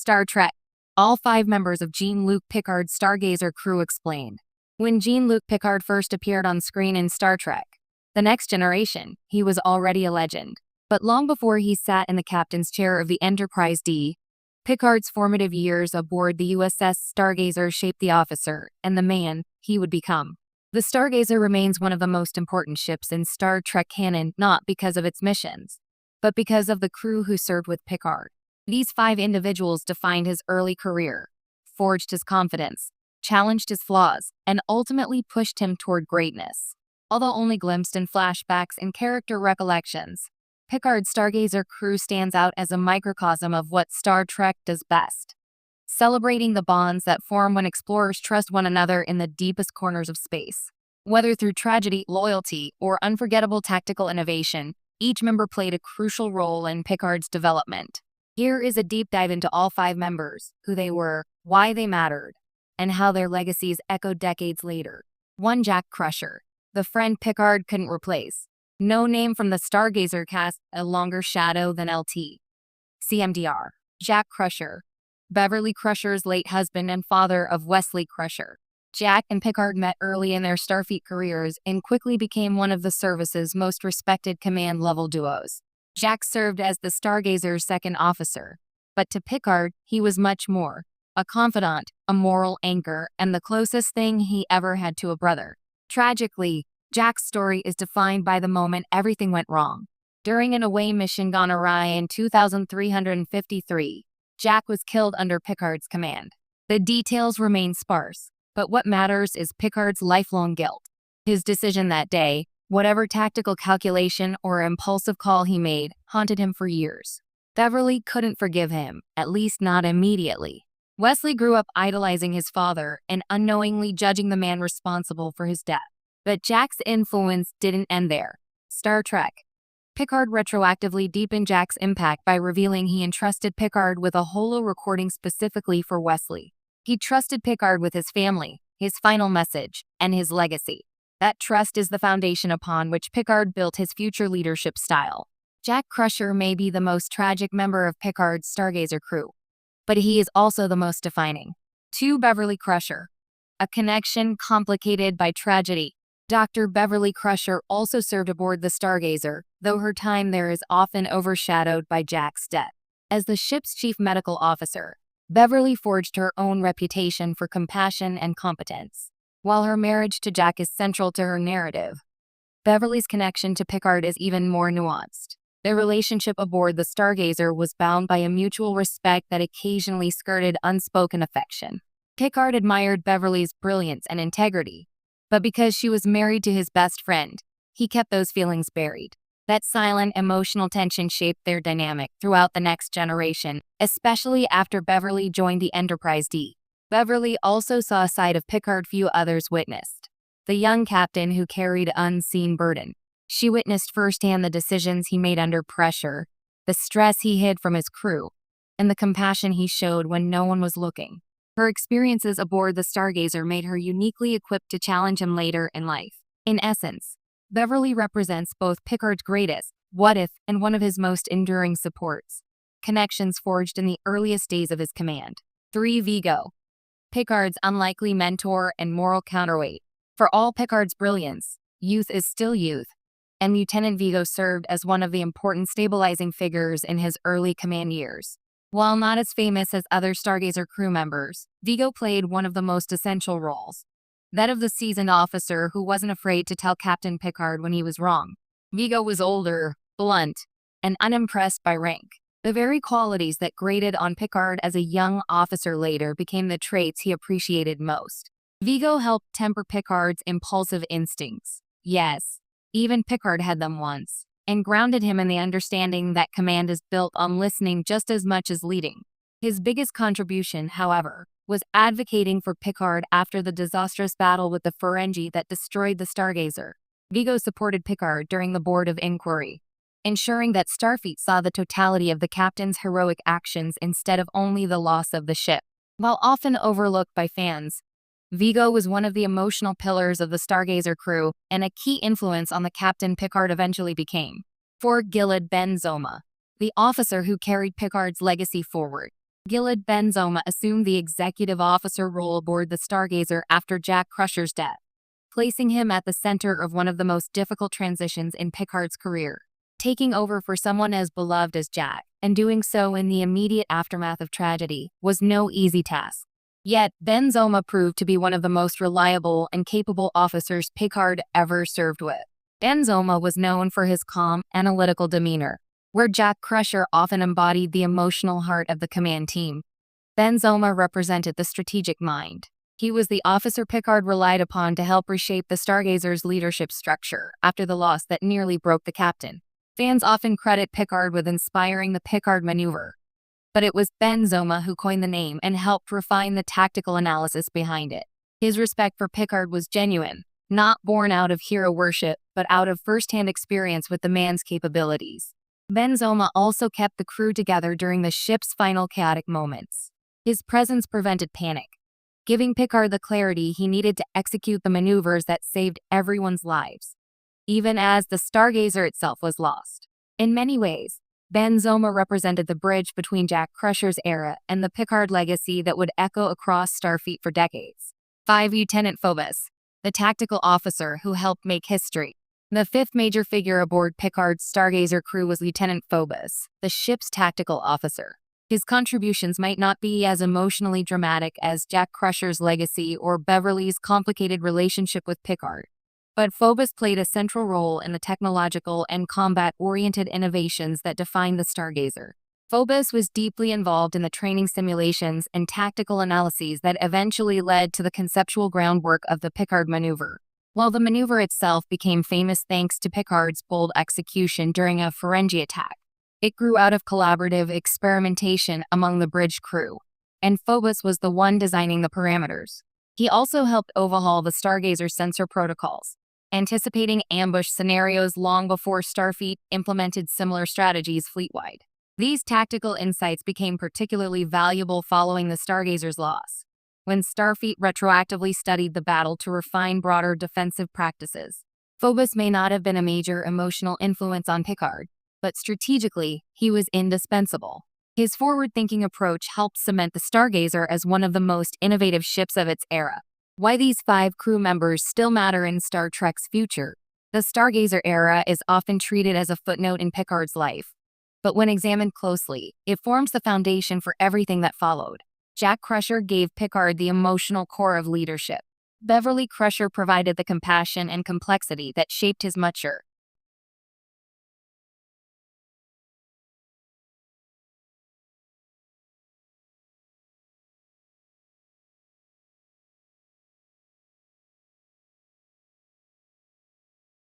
Star Trek. All 5 members of Jean-Luc Picard's Stargazer crew explained. When Jean-Luc Picard first appeared on screen in Star Trek: The Next Generation, he was already a legend. But long before he sat in the captain's chair of the Enterprise D, Picard's formative years aboard the USS Stargazer shaped the officer and the man he would become. The Stargazer remains one of the most important ships in Star Trek canon, not because of its missions, but because of the crew who served with Picard. These 5 individuals defined his early career, forged his confidence, challenged his flaws, and ultimately pushed him toward greatness. Although only glimpsed in flashbacks and character recollections, Picard's Stargazer crew stands out as a microcosm of what Star Trek does best: celebrating the bonds that form when explorers trust one another in the deepest corners of space. Whether through tragedy, loyalty, or unforgettable tactical innovation, each member played a crucial role in Picard's development. Here is a deep dive into all 5 members, who they were, why they mattered, and how their legacies echoed decades later. 1. Jack Crusher, the friend Picard couldn't replace. No name from the Stargazer cast a longer shadow than LT. CMDR. Jack Crusher, Beverly Crusher's late husband and father of Wesley Crusher. Jack and Picard met early in their Starfleet careers and quickly became one of the service's most respected command-level duos. Jack served as the Stargazer's second officer, but to Picard, he was much more: a confidant, a moral anchor, and the closest thing he ever had to a brother. Tragically, Jack's story is defined by the moment everything went wrong. During an away mission gone awry in 2353, Jack was killed under Picard's command. The details remain sparse, but what matters is Picard's lifelong guilt. His decision that day, whatever tactical calculation or impulsive call he made, haunted him for years. Beverly couldn't forgive him, at least not immediately. Wesley grew up idolizing his father and unknowingly judging the man responsible for his death. But Jack's influence didn't end there. Star Trek. Picard retroactively deepened Jack's impact by revealing he entrusted Picard with a holo recording specifically for Wesley. He trusted Picard with his family, his final message, and his legacy. That trust is the foundation upon which Picard built his future leadership style. Jack Crusher may be the most tragic member of Picard's Stargazer crew, but he is also the most defining. 2. Beverly Crusher. A connection complicated by tragedy. Dr. Beverly Crusher also served aboard the Stargazer, though her time there is often overshadowed by Jack's death. As the ship's chief medical officer, Beverly forged her own reputation for compassion and competence. While her marriage to Jack is central to her narrative, Beverly's connection to Picard is even more nuanced. Their relationship aboard the Stargazer was bound by a mutual respect that occasionally skirted unspoken affection. Picard admired Beverly's brilliance and integrity, but because she was married to his best friend, he kept those feelings buried. That silent emotional tension shaped their dynamic throughout The Next Generation, especially after Beverly joined the Enterprise D. Beverly also saw a side of Picard few others witnessed: the young captain who carried unseen burden. She witnessed firsthand the decisions he made under pressure, the stress he hid from his crew, and the compassion he showed when no one was looking. Her experiences aboard the Stargazer made her uniquely equipped to challenge him later in life. In essence, Beverly represents both Picard's greatest what-if and one of his most enduring supports, connections forged in the earliest days of his command. 3. Vigo. Picard's unlikely mentor and moral counterweight. For all Picard's brilliance, youth is still youth, and Lieutenant Vigo served as one of the important stabilizing figures in his early command years. While not as famous as other Stargazer crew members, Vigo played one of the most essential roles: that of the seasoned officer who wasn't afraid to tell Captain Picard when he was wrong. Vigo was older, blunt, and unimpressed by rank. The very qualities that grated on Picard as a young officer later became the traits he appreciated most. Vigo helped temper Picard's impulsive instincts. Yes, even Picard had them once, and grounded him in the understanding that command is built on listening just as much as leading. His biggest contribution, however, was advocating for Picard after the disastrous battle with the Ferengi that destroyed the Stargazer. Vigo supported Picard during the Board of Inquiry, ensuring that Starfleet saw the totality of the captain's heroic actions instead of only the loss of the ship. While often overlooked by fans, Vigo was one of the emotional pillars of the Stargazer crew and a key influence on the captain Picard eventually became. 4. Gilad Ben Zoma. The officer who carried Picard's legacy forward. Gilad Benzoma assumed the executive officer role aboard the Stargazer after Jack Crusher's death, placing him at the center of one of the most difficult transitions in Picard's career. Taking over for someone as beloved as Jack, and doing so in the immediate aftermath of tragedy, was no easy task. Yet, Benzoma proved to be one of the most reliable and capable officers Picard ever served with. Benzoma was known for his calm, analytical demeanor, where Jack Crusher often embodied the emotional heart of the command team. Benzoma represented the strategic mind. He was the officer Picard relied upon to help reshape the Stargazer's leadership structure after the loss that nearly broke the captain. Fans often credit Picard with inspiring the Picard maneuver, but it was Benzoma who coined the name and helped refine the tactical analysis behind it. His respect for Picard was genuine, not born out of hero worship, but out of first-hand experience with the man's capabilities. Benzoma also kept the crew together during the ship's final chaotic moments. His presence prevented panic, giving Picard the clarity he needed to execute the maneuvers that saved everyone's lives, even as the Stargazer itself was lost. In many ways, Benzoma represented the bridge between Jack Crusher's era and the Picard legacy that would echo across Starfleet for decades. 5. Lieutenant Phobos, the tactical officer who helped make history. The fifth major figure aboard Picard's Stargazer crew was Lieutenant Phobos, the ship's tactical officer. His contributions might not be as emotionally dramatic as Jack Crusher's legacy or Beverly's complicated relationship with Picard, but Phobos played a central role in the technological and combat-oriented innovations that defined the Stargazer. Phobos was deeply involved in the training simulations and tactical analyses that eventually led to the conceptual groundwork of the Picard maneuver. While the maneuver itself became famous thanks to Picard's bold execution during a Ferengi attack, it grew out of collaborative experimentation among the bridge crew, and Phobos was the one designing the parameters. He also helped overhaul the Stargazer sensor protocols, anticipating ambush scenarios long before Starfleet implemented similar strategies fleet-wide. These tactical insights became particularly valuable following the Stargazer's loss, when Starfleet retroactively studied the battle to refine broader defensive practices. Phobos may not have been a major emotional influence on Picard, but strategically, he was indispensable. His forward-thinking approach helped cement the Stargazer as one of the most innovative ships of its era. Why these 5 crew members still matter in Star Trek's future. The Stargazer era is often treated as a footnote in Picard's life, but when examined closely, it forms the foundation for everything that followed. Jack Crusher gave Picard the emotional core of leadership. Beverly Crusher provided the compassion and complexity that shaped his mature,